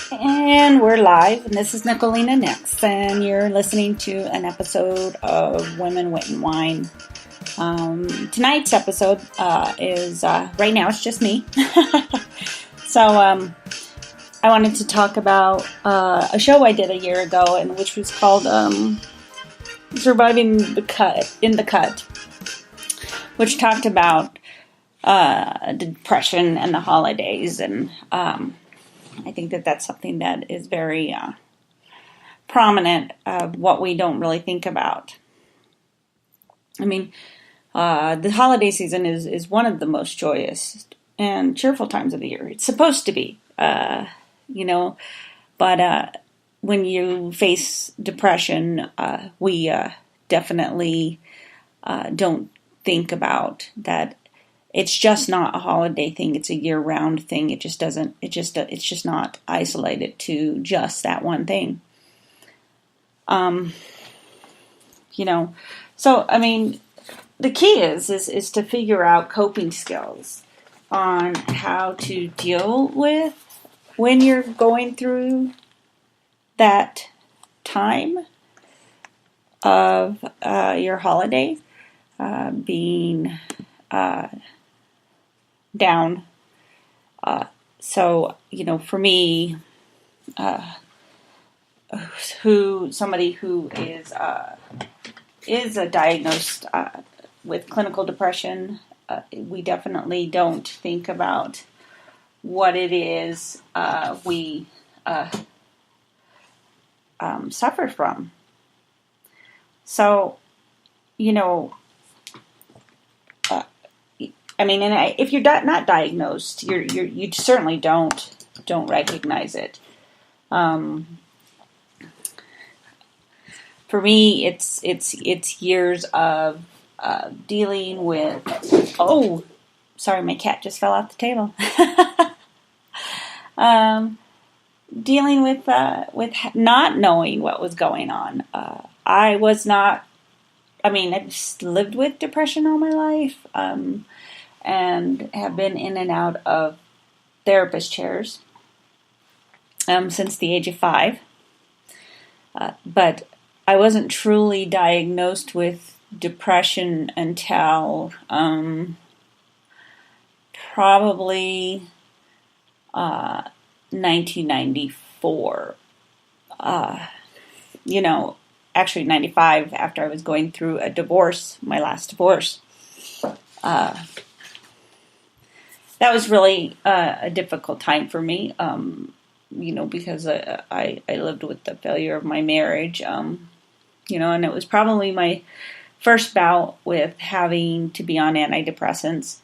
And we're live, and this is Nicolina Nix, and you're listening to an episode of Women, Wit, and Wine. Tonight's episode is, right now it's just me. So I wanted to talk about a show I did a year ago, and which was called Surviving in the Cut, which talked about depression and the holidays, and I think that that's something that is very prominent of what we don't really think about. I mean, the holiday season is one of the most joyous and cheerful times of the year. It's supposed to be, but when you face depression, we definitely don't think about that. It's just not a holiday thing. It's a year-round thing. It's just not isolated to just that one thing. So, I mean, the key is to figure out coping skills on how to deal with when you're going through that time of your holiday, being down. So, for me, somebody who is diagnosed with clinical depression, we definitely don't think about what it is we suffer from. So, if you're not diagnosed, you certainly don't recognize it. For me, it's years of dealing with. Oh, sorry, my cat just fell off the table. Dealing with not knowing what was going on. I was not. I just lived with depression all my life. And have been in and out of therapist chairs since the age of 5. But I wasn't truly diagnosed with depression until probably 1994. Actually 95, after I was going through a divorce, my last divorce. That was really a difficult time for me, because I lived with the failure of my marriage, and it was probably my first bout with having to be on antidepressants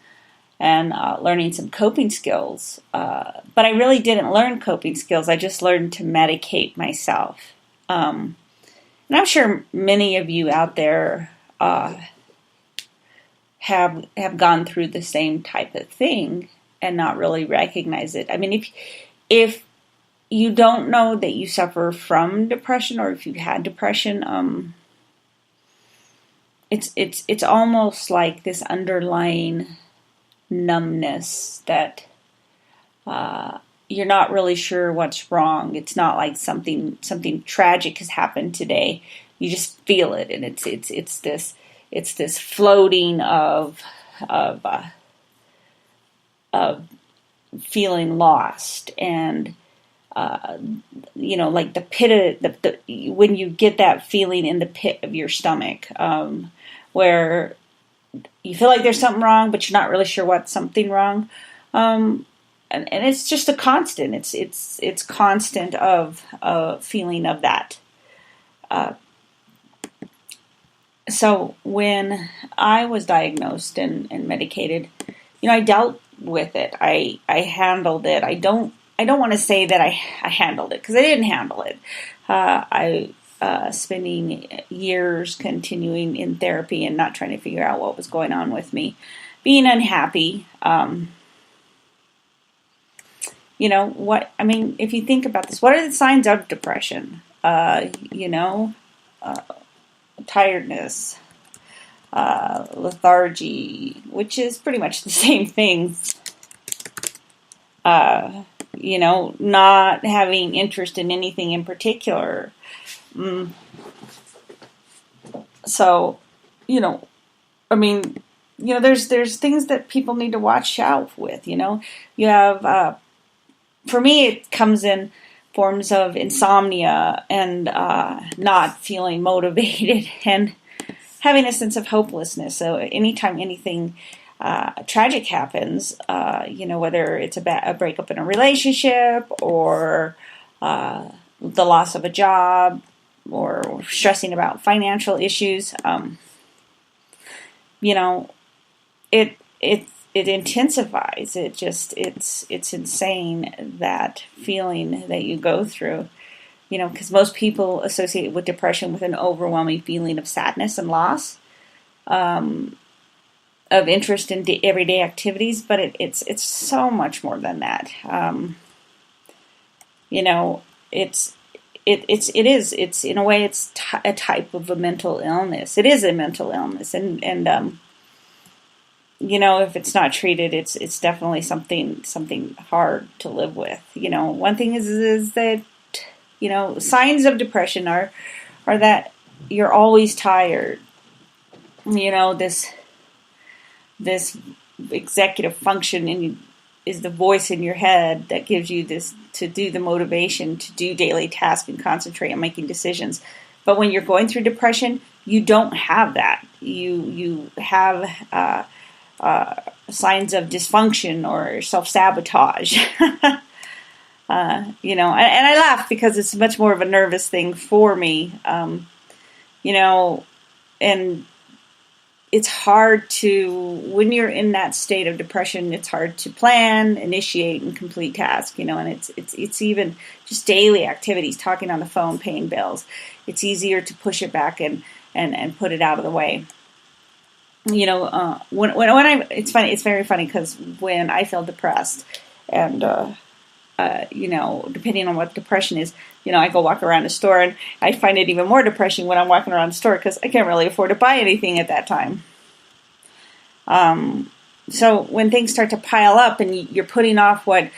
and learning some coping skills. But I really didn't learn coping skills. I just learned to medicate myself. And I'm sure many of you out there have gone through the same type of thing and not really recognize it. I mean, if you don't know that you suffer from depression, or if you've had depression, it's almost like this underlying numbness that you're not really sure what's wrong. It's not like something tragic has happened today. You just feel it, and it's this floating of feeling lost, and like the pit of when you get that feeling in the pit of your stomach, where you feel like there's something wrong, but you're not really sure what's something wrong, and it's just a constant. It's constant of feeling of that. So when I was diagnosed and medicated, I dealt with it. I handled it. I don't want to say that I handled it, because I didn't handle it. I spending years continuing in therapy and not trying to figure out what was going on with me, being unhappy. If you think about this, what are the signs of depression? Tiredness, lethargy, which is pretty much the same thing. not having interest in anything in particular. So, there's things that people need to watch out with. You have, for me, it comes in forms of insomnia and not feeling motivated and having a sense of hopelessness. So anytime anything tragic happens, whether it's a breakup in a relationship or the loss of a job or stressing about financial issues, it intensifies. It's insane, that feeling that you go through, because most people associate with depression with an overwhelming feeling of sadness and loss, of interest in everyday activities, but it's so much more than that. It's in a way it's a type of a mental illness. It is a mental illness, and if it's not treated, it's definitely something hard to live with. One thing is that signs of depression are that you're always tired. This executive function is the voice in your head that gives you this to do the motivation to do daily tasks and concentrate on making decisions. But when you're going through depression, you don't have that. You have signs of dysfunction or self-sabotage. And I laugh because it's much more of a nervous thing for me. And it's hard when you're in that state of depression, it's hard to plan, initiate, and complete tasks, and it's even just daily activities, talking on the phone, paying bills. It's easier to push it back and put it out of the way. It's funny, it's very funny, because when I feel depressed and, depending on what depression is, I go walk around a store, and I find it even more depressing when I'm walking around the store because I can't really afford to buy anything at that time. So when things start to pile up and you're putting off what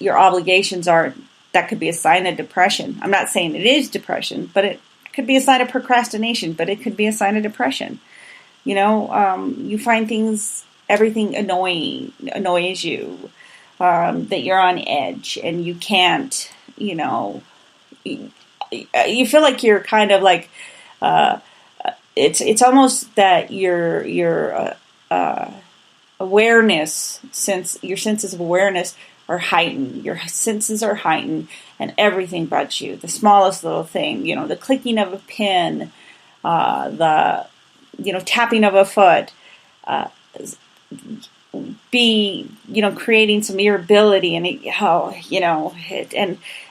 your obligations are, that could be a sign of depression. I'm not saying it is depression, but it could be a sign of procrastination, but it could be a sign of depression. You find everything annoys you, that you're on edge and you can't, you feel like you're kind of like, it's almost that your awareness, your senses of awareness are heightened. Your senses are heightened, and everything bugs you. The smallest little thing, the clicking of a pen, the tapping of a foot, creating some irritability, and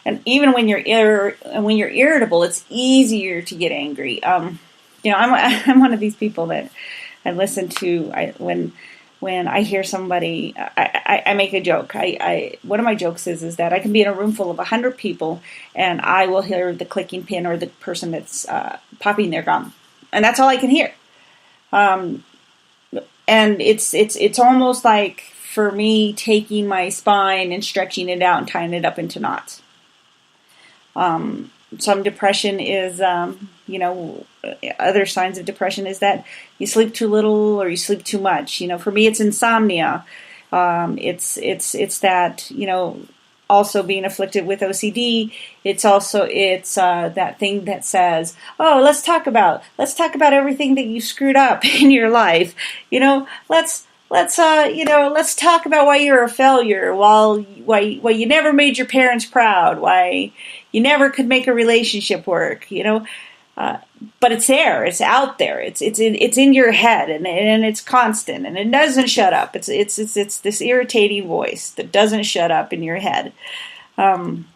and even when you're irritable, it's easier to get angry. I'm one of these people that I listen to. When I hear somebody, I make a joke. One of my jokes is that I can be in a room full of 100 people, and I will hear the clicking pin or the person that's popping their gum, and that's all I can hear. And it's almost like, for me, taking my spine and stretching it out and tying it up into knots. Some depression is, other signs of depression is that you sleep too little or you sleep too much. For me, it's insomnia. It's that, also being afflicted with OCD. It's that thing that says, oh, let's talk about everything that you screwed up in your life. Let's talk about why you're a failure, why you never made your parents proud, why you never could make a relationship work, but it's there, it's out there, it's in your head, and it's constant, and it doesn't shut up. It's this irritating voice that doesn't shut up in your head. And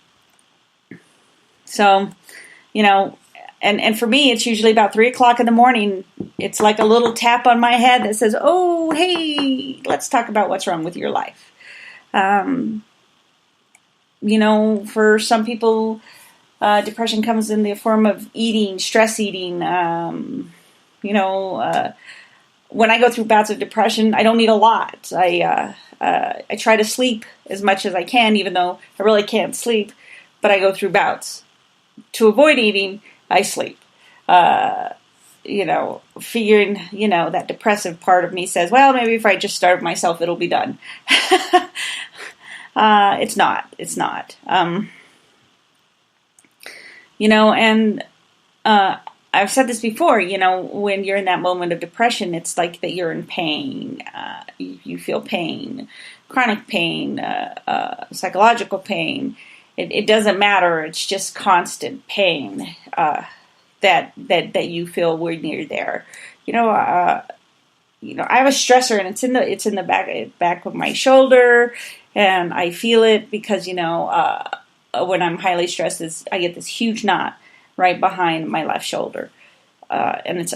for me, it's usually about 3:00 in the morning. It's like a little tap on my head that says, oh, hey, let's talk about what's wrong with your life. For some people, depression comes in the form of eating, stress eating. When I go through bouts of depression, I don't eat a lot. I I try to sleep as much as I can, even though I really can't sleep, but I go through bouts. To avoid eating, I sleep. Figuring, that depressive part of me says, well, maybe if I just starve myself, it'll be done. It's not. And I've said this before, when you're in that moment of depression, it's like that you're in pain. You feel pain, chronic pain, psychological pain. It doesn't matter. It's just constant pain that you feel when you're there. I have a stressor, and it's in the back of my shoulder, and I feel it because when I'm highly stressed, I get this huge knot right behind my left shoulder, and it's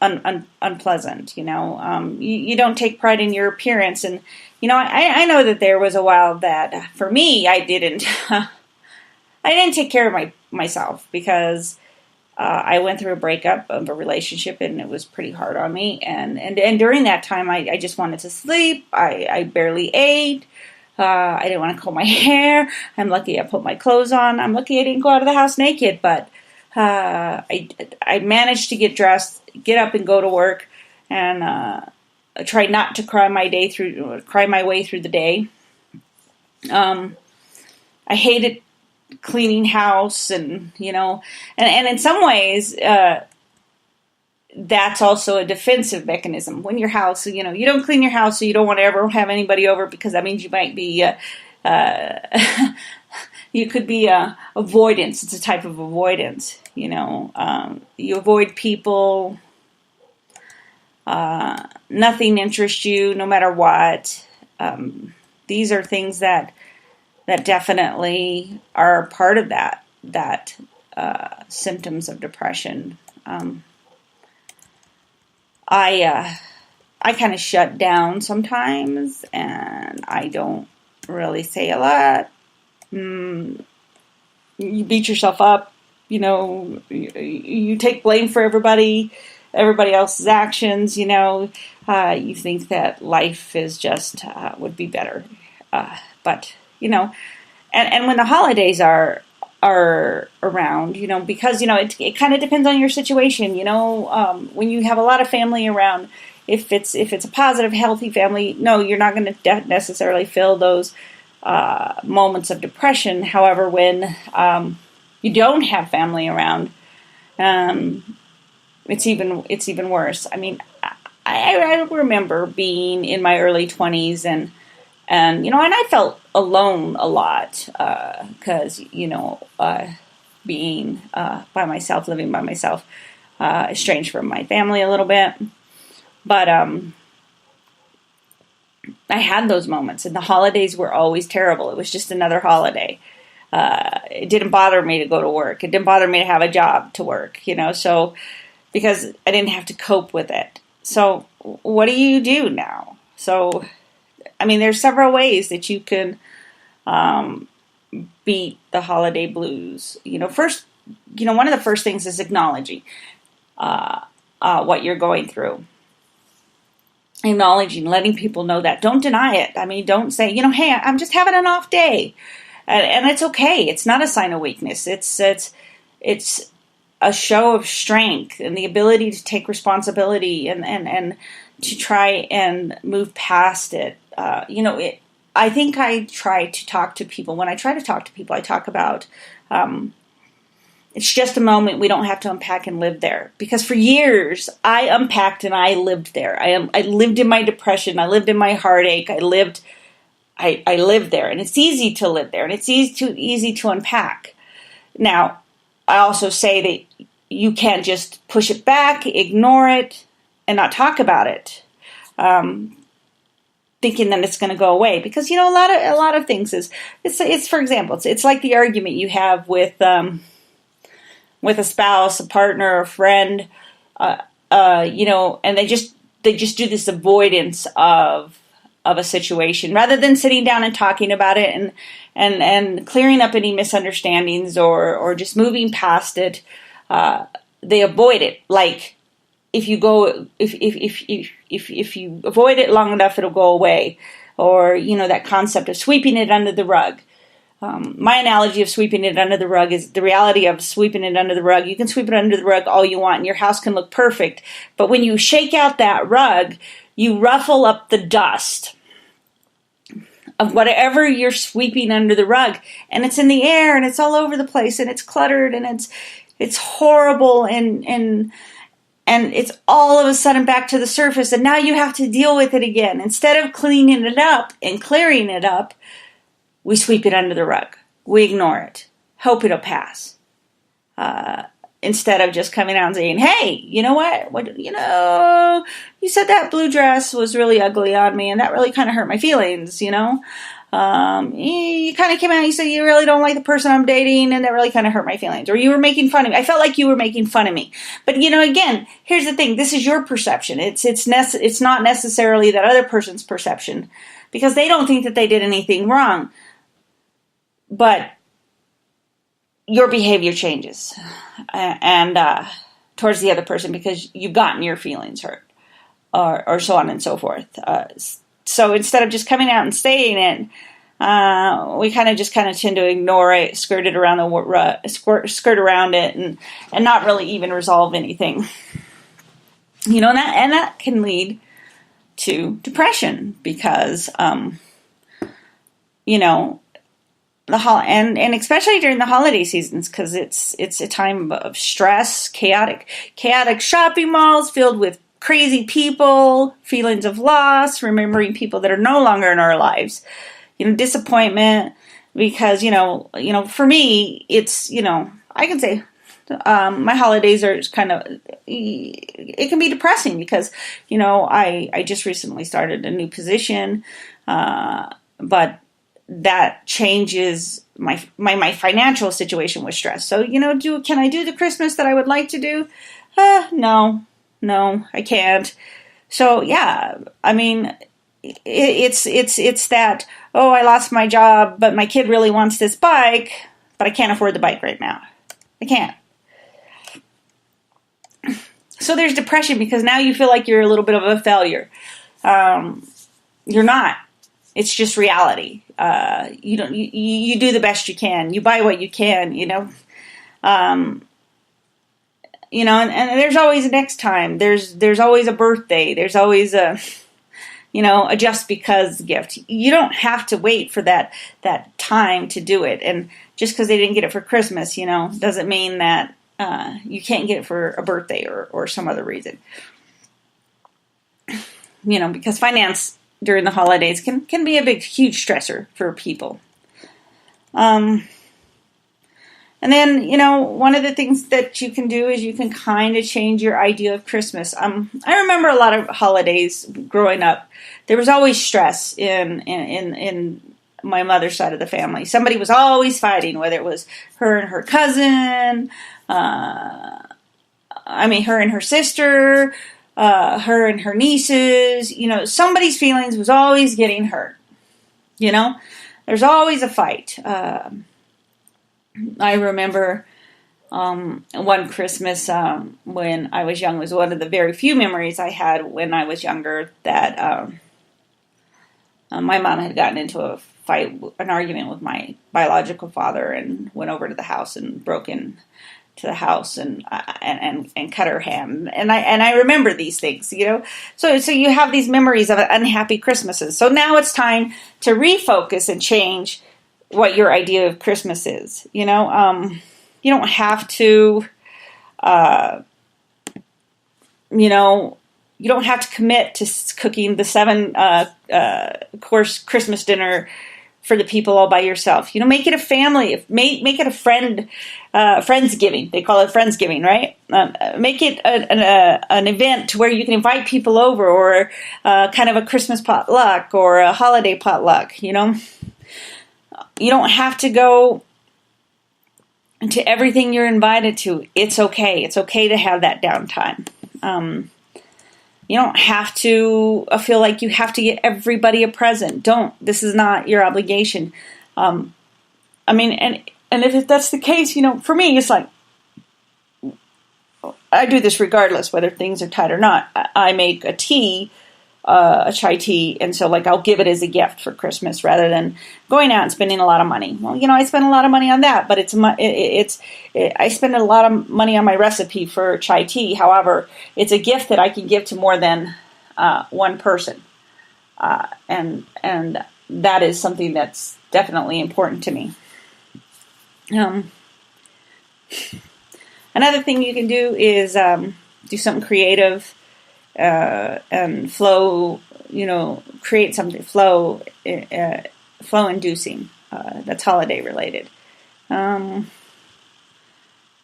unpleasant. You don't take pride in your appearance, and I know that there was a while that for me I didn't take care of myself because I went through a breakup of a relationship, and it was pretty hard on me. And during that time, I just wanted to sleep. I barely ate. I didn't want to comb my hair. I'm lucky I put my clothes on. I'm lucky I didn't go out of the house naked. But I managed to get dressed, get up, and go to work, and I tried not to cry my way through the day. I hated cleaning house, and and in some ways that's also a defensive mechanism. When your house, you don't clean your house, so you don't want to ever have anybody over, because that means you might be you could be avoidance. It's a type of avoidance. You avoid people. Nothing interests you, no matter what. These are things that definitely are part of that symptoms of depression. I kind of shut down sometimes, and I don't really say a lot. You beat yourself up. You take blame for everybody else's actions. You think that life is just would be better, but and when the holidays are around, because it kind of depends on your situation. When you have a lot of family around, if it's a positive, healthy family, no, you're not going to necessarily feel those moments of depression. However, when you don't have family around, it's even worse. I mean, I remember being in my early 20s, and I felt alone a lot because being by myself, living by myself, estranged from my family a little bit. But I had those moments, and the holidays were always terrible. It was just another holiday. It didn't bother me to go to work. It didn't bother me to have a job to work, so because I didn't have to cope with it. So what do you do now? So, I mean, there's several ways that you can beat the holiday blues. First, one of the first things is acknowledging what you're going through. Acknowledging, letting people know that. Don't deny it. I mean, don't say, hey, I'm just having an off day. And it's okay. It's not a sign of weakness. It's a show of strength and the ability to take responsibility and to try and move past it. I think I try to talk to people. When I try to talk to people, I talk about it's just a moment. We don't have to unpack and live there. Because for years, I unpacked and I lived there. I lived in my depression. I lived in my heartache. I lived there. And it's easy to live there. And it's easy to unpack. Now, I also say that you can't just push it back, ignore it, and not talk about it, thinking that it's going to go away. Because a lot of things is it's for example, it's like the argument you have with a spouse, a partner, a friend, and they just do this avoidance of a situation rather than sitting down and talking about it and clearing up any misunderstandings or just moving past it. They avoid it. Like if you avoid it long enough, it'll go away. or, that concept of sweeping it under the rug. My analogy of sweeping it under the rug is the reality of sweeping it under the rug. You can sweep it under the rug all you want, and your house can look perfect. But when you shake out that rug, you ruffle up the dust of whatever you're sweeping under the rug, and it's in the air, and it's all over the place, and it's cluttered, and it's horrible, and it's all of a sudden back to the surface, and now you have to deal with it again. Instead of cleaning it up and clearing it up, we sweep it under the rug. We ignore it. Hope it'll pass. Instead of just coming out and saying, hey, you know what? You said that blue dress was really ugly on me, and that really kind of hurt my feelings, You kind of came out and you said you really don't like the person I'm dating, and that really kind of hurt my feelings. Or you were making fun of me. I felt like you were making fun of me. But, again, here's the thing. This is your perception. It's not necessarily that other person's perception, because they don't think that they did anything wrong. But your behavior changes and towards the other person because you've gotten your feelings hurt, or so on and so forth. So instead of just coming out and saying it, we kind of tend to ignore it, skirt around it, and not really even resolve anything. And that can lead to depression because and especially during the holiday seasons, because it's a time of stress, chaotic shopping malls filled with crazy people, feelings of loss, remembering people that are no longer in our lives, disappointment, because for me it's I can say my holidays are kind of, it can be depressing because I just recently started a new position, but that changes my financial situation with stress. So, can I do the Christmas that I would like to do? No, I can't. So, yeah, I mean, it's that, I lost my job, but my kid really wants this bike, but I can't afford the bike right now. I can't. So there's depression because now you feel like you're a little bit of a failure. You're not. It's just reality. You do the best you can. You buy what you can, and there's always a next time. There's always a birthday. There's always a just because gift. You don't have to wait for that time to do it. And just because they didn't get it for Christmas, doesn't mean that you can't get it for a birthday or some other reason. Because finance during the holidays can be a huge stressor for people. And then, one of the things that you can do is you can kind of change your idea of Christmas. I remember a lot of holidays growing up. There was always stress in my mother's side of the family. Somebody was always fighting, whether it was her and her cousin, her and her sister, her and her nieces, somebody's feelings was always getting hurt. There's always a fight. I remember one Christmas when I was young was one of the very few memories I had when I was younger that my mom had gotten into an argument with my biological father and went over to the house and broke into the house and cut her hand. And I remember these things, So you have these memories of unhappy Christmases. So now it's time to refocus and change what your idea of Christmas is. You don't have to, you don't have to commit to cooking the 7-course Christmas dinner for the people all by yourself. Make it a family. Make it a Friendsgiving. They call it Friendsgiving, right? Make it an event to where you can invite people over, or kind of a Christmas potluck or a holiday potluck. You don't have to go to everything you're invited to. It's okay. It's okay to have that downtime. You don't have to feel like you have to get everybody a present. Don't. This is not your obligation. And if that's the case, for me, it's like, I do this regardless whether things are tight or not. I make a tea a chai tea, and so like I'll give it as a gift for Christmas rather than going out and spending a lot of money. Well, I spend a lot of money on that, but I spend a lot of money on my recipe for chai tea. However, it's a gift that I can give to more than one person, and that is something that's definitely important to me. Another thing you can do is do something creative. And flow, create something flow inducing, that's holiday related. Write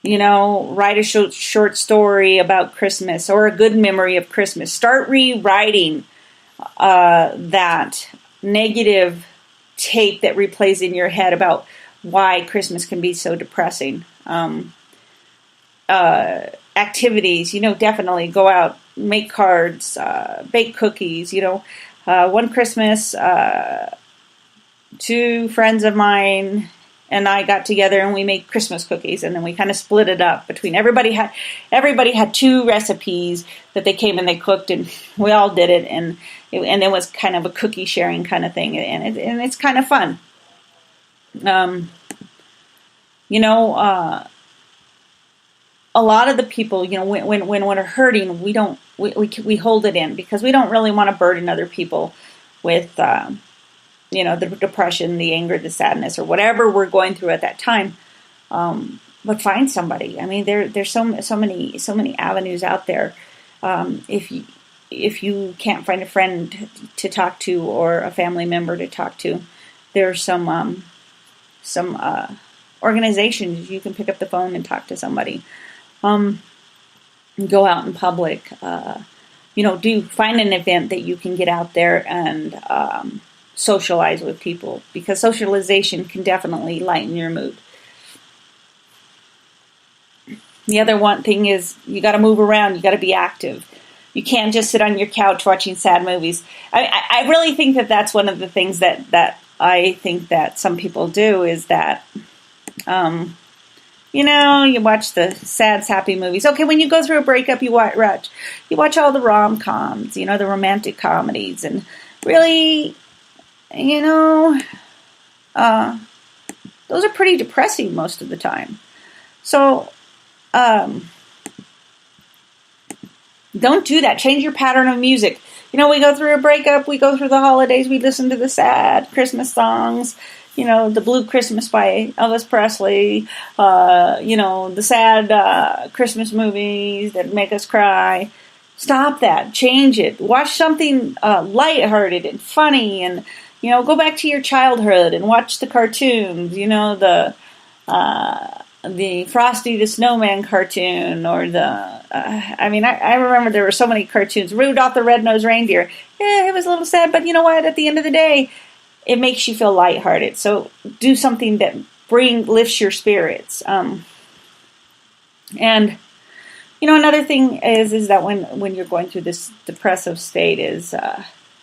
a short story about Christmas or a good memory of Christmas. Start rewriting that negative tape that replays in your head about why Christmas can be so depressing. Activities, definitely go out, make cards, bake cookies. One Christmas, two friends of mine and I got together and we made Christmas cookies, and then we kind of split it up between everybody had two recipes that they came and they cooked, and we all did it, and it was kind of a cookie sharing kind of thing, and it's kind of fun. A lot of the people, when we're hurting, we hold it in because we don't really want to burden other people with, the depression, the anger, the sadness, or whatever we're going through at that time. But find somebody. I mean, there's so many avenues out there. If you can't find a friend to talk to or a family member to talk to, there's some organizations you can pick up the phone and talk to somebody. Go out in public, find an event that you can get out there and socialize with people, because socialization can definitely lighten your mood. The other one thing is you got to move around, you got to be active. You can't just sit on your couch watching sad movies. I really think that that's one of the things that I think that some people do is that, you watch the sad, sappy movies. Okay, when you go through a breakup, you watch all the rom-coms, the romantic comedies, and really, those are pretty depressing most of the time. So, don't do that. Change your pattern of music. We go through a breakup, we go through the holidays, we listen to the sad Christmas songs, the Blue Christmas by Elvis Presley, the sad Christmas movies that make us cry. Stop that. Change it. Watch something lighthearted and funny, and, go back to your childhood and watch the cartoons, the Frosty the Snowman cartoon, or I remember there were so many cartoons. Rudolph the Red-Nosed Reindeer. Yeah, it was a little sad, but you know what? At the end of the day, it makes you feel lighthearted. So do something that lifts your spirits. And another thing is that when you're going through this depressive state is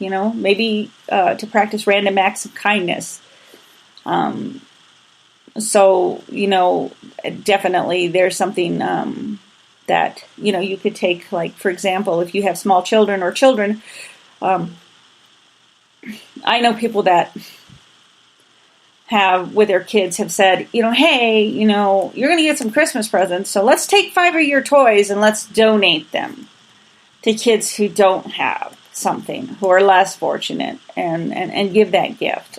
maybe to practice random acts of kindness. So definitely there's something that you could take, like, for example, if you have small children or children. I know people that have, with their kids, have said, hey, you're going to get some Christmas presents, so let's take 5 of your toys and let's donate them to kids who don't have something, who are less fortunate, and give that gift.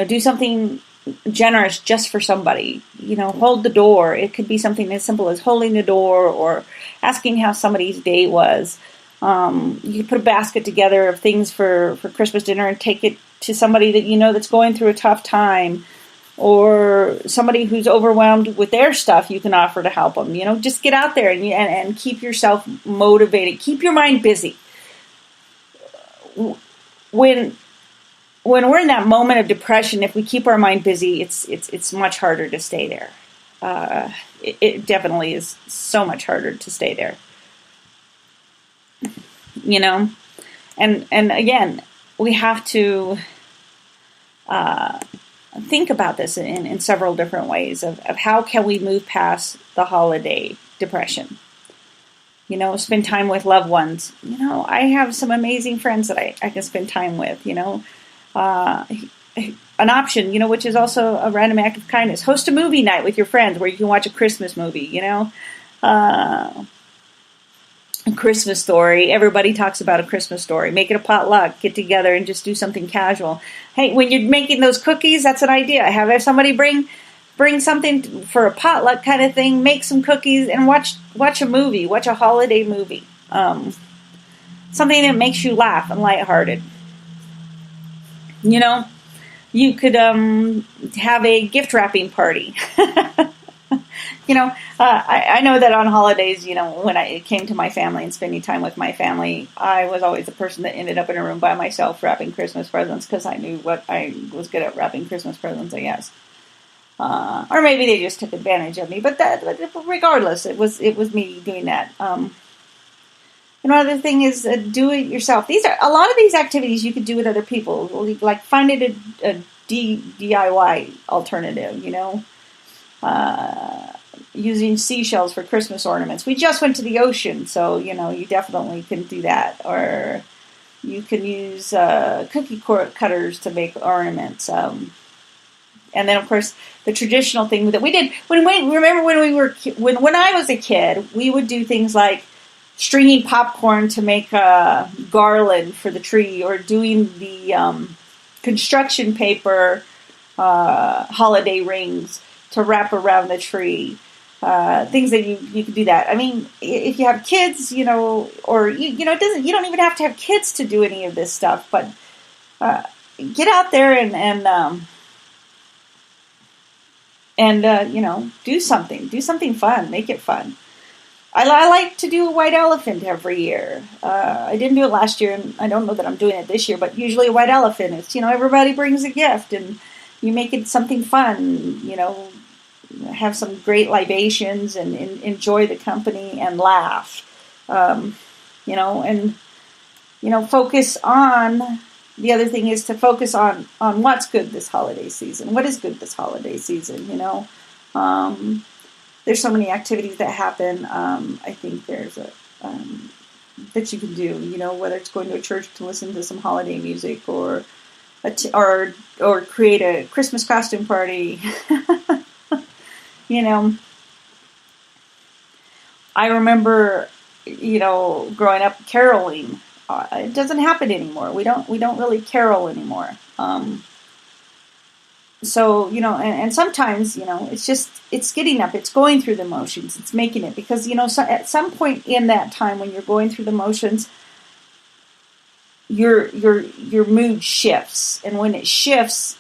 Do something generous just for somebody. Hold the door. It could be something as simple as holding the door or asking how somebody's day was. You could put a basket together of things for Christmas dinner and take it to somebody that that's going through a tough time, or somebody who's overwhelmed with their stuff. You can offer to help them. Just get out there and keep yourself motivated. Keep your mind busy. When we're in that moment of depression, if we keep our mind busy, it's much harder to stay there. It definitely is so much harder to stay there. And again, we have to think about this in several different ways of how can we move past the holiday depression. Spend time with loved ones. I have some amazing friends that I can spend time with, an option, which is also a random act of kindness. Host a movie night with your friends where you can watch a Christmas movie, a Christmas story. Everybody talks about a Christmas story. Make it a potluck. Get together and just do something casual. Hey, when you're making those cookies, that's an idea. Have somebody bring something for a potluck kind of thing. Make some cookies and watch a movie. Watch a holiday movie. Something that makes you laugh and lighthearted. You could have a gift wrapping party. I know that on holidays, when it came to my family and spending time with my family, I was always the person that ended up in a room by myself wrapping Christmas presents because I knew what I was good at wrapping Christmas presents, I guess. Or maybe they just took advantage of me. But regardless, it was me doing that. Another thing is do it yourself. A lot of these activities you could do with other people. Like find it a DIY alternative. Using seashells for Christmas ornaments. We just went to the ocean, so you definitely can do that. Or you can use cookie cutters to make ornaments. And then, of course, the traditional thing that we did when I was a kid, we would do things like stringing popcorn to make a garland for the tree, or doing the construction paper holiday rings to wrap around the tree. Things that you can do that. I mean, if you have kids, or you don't even have to have kids to do any of this stuff, but get out there and do something fun, make it fun. I like to do a white elephant every year. I didn't do it last year, and I don't know that I'm doing it this year, but usually a white elephant is, everybody brings a gift, and you make it something fun, have some great libations and enjoy the company and laugh, focus on, the other thing is to focus on what's good this holiday season. What is good this holiday season, There's so many activities that happen. I think there's that you can do, whether it's going to a church to listen to some holiday music, or create a Christmas costume party. I remember, growing up caroling. It doesn't happen anymore. We don't really carol anymore. So, and sometimes, it's getting up, it's going through the motions, it's making it, because, so at some point in that time when you're going through the motions, your mood shifts. And when it shifts,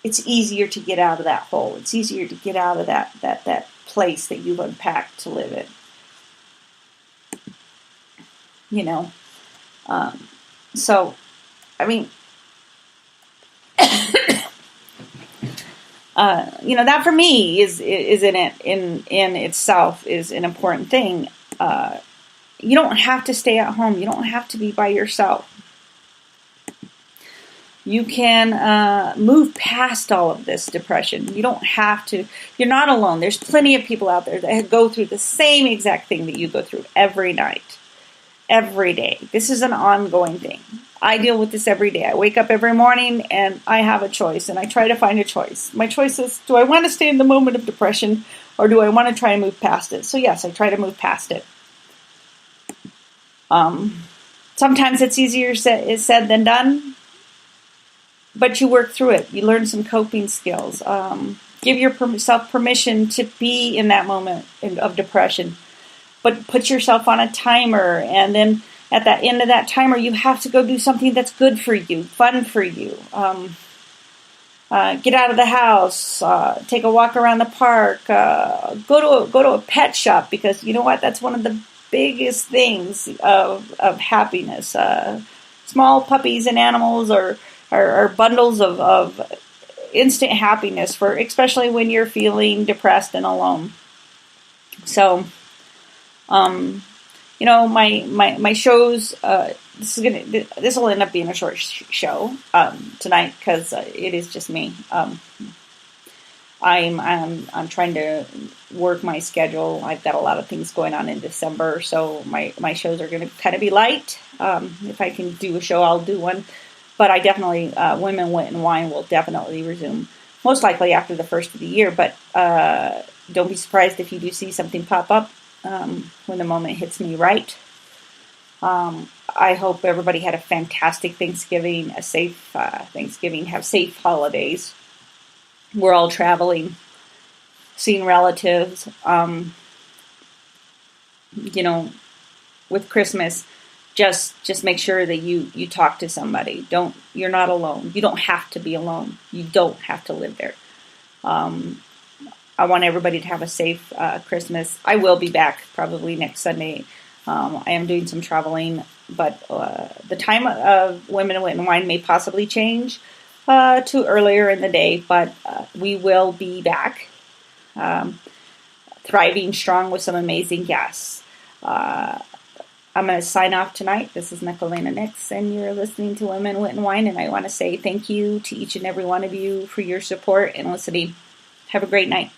it's easier to get out of that hole. It's easier to get out of that place that you've unpacked to live in. So, I mean, that for me is in itself is an important thing. You don't have to stay at home. You don't have to be by yourself. You can move past all of this depression. You don't have to. You're not alone. There's plenty of people out there that go through the same exact thing that you go through every night, every day. This is an ongoing thing. I deal with this every day. I wake up every morning and I have a choice, and I try to find a choice. My choice is, do I want to stay in the moment of depression, or do I want to try and move past it? So yes, I try to move past it. Sometimes it's easier said than done, but you work through it. You learn some coping skills. Give yourself permission to be in that moment of depression, but put yourself on a timer, and then at the end of that timer, you have to go do something that's good for you, fun for you. Get out of the house, take a walk around the park, go to a pet shop, because you know what? That's one of the biggest things of happiness. Small puppies and animals are bundles of instant happiness, for especially when you're feeling depressed and alone. So, my shows, this will end up being a short show tonight, because it is just me. I'm trying to work my schedule. I've got a lot of things going on in December, so my shows are going to kind of be light. If I can do a show, I'll do one. But I definitely, Women, Wit, and Wine will definitely resume, most likely after the first of the year. But don't be surprised if you do see something pop up when the moment hits me right. I hope everybody had a fantastic Thanksgiving, a safe Thanksgiving, have safe holidays. We're all traveling, seeing relatives. With Christmas, just make sure that you talk to somebody. You're not alone. You don't have to be alone. You don't have to live there. I want everybody to have a safe Christmas. I will be back probably next Sunday. I am doing some traveling, but the time of Women, Wit, and Wine may possibly change to earlier in the day, but we will be back, thriving strong with some amazing guests. I'm going to sign off tonight. This is Nicolena Nix, and you're listening to Women, Wit, and Wine, and I want to say thank you to each and every one of you for your support and listening. Have a great night.